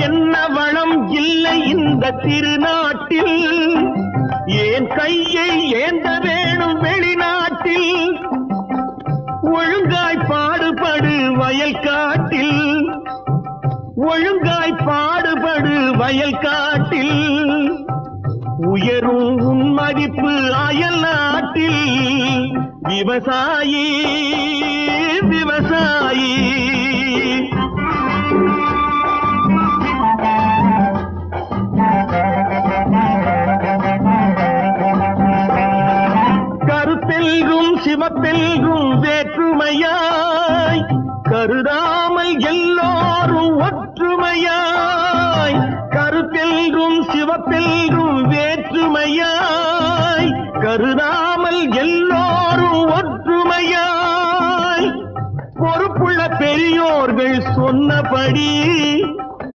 என்ன வளம் இல்லை இந்த திருநாட்டில், ஏன் கையை ஏந்த வேணும் வெளிநாட்டில். ஒழுங்காய் பாடுபடு வயல் காட்டில், ஒழுங்காய் பாடுபடு வயல் காட்டில். உயரும் உன் மதிப்பு அயல் நாட்டில். விவசாயி விவசாயி கருத்தெல்கும் சிவப்பெல்கும் வேற்றுமையாய் கருதாமல் எல்லோரும் ஒற்றுமையாய். கருத்தெல்கும் சிவப்பெல்கும் வேற்றுமையாய் கருதாமல் எல்லோரும் ஒற்றுமையாய். பொறுப்புள்ள பெரியோர்கள் சொன்னபடி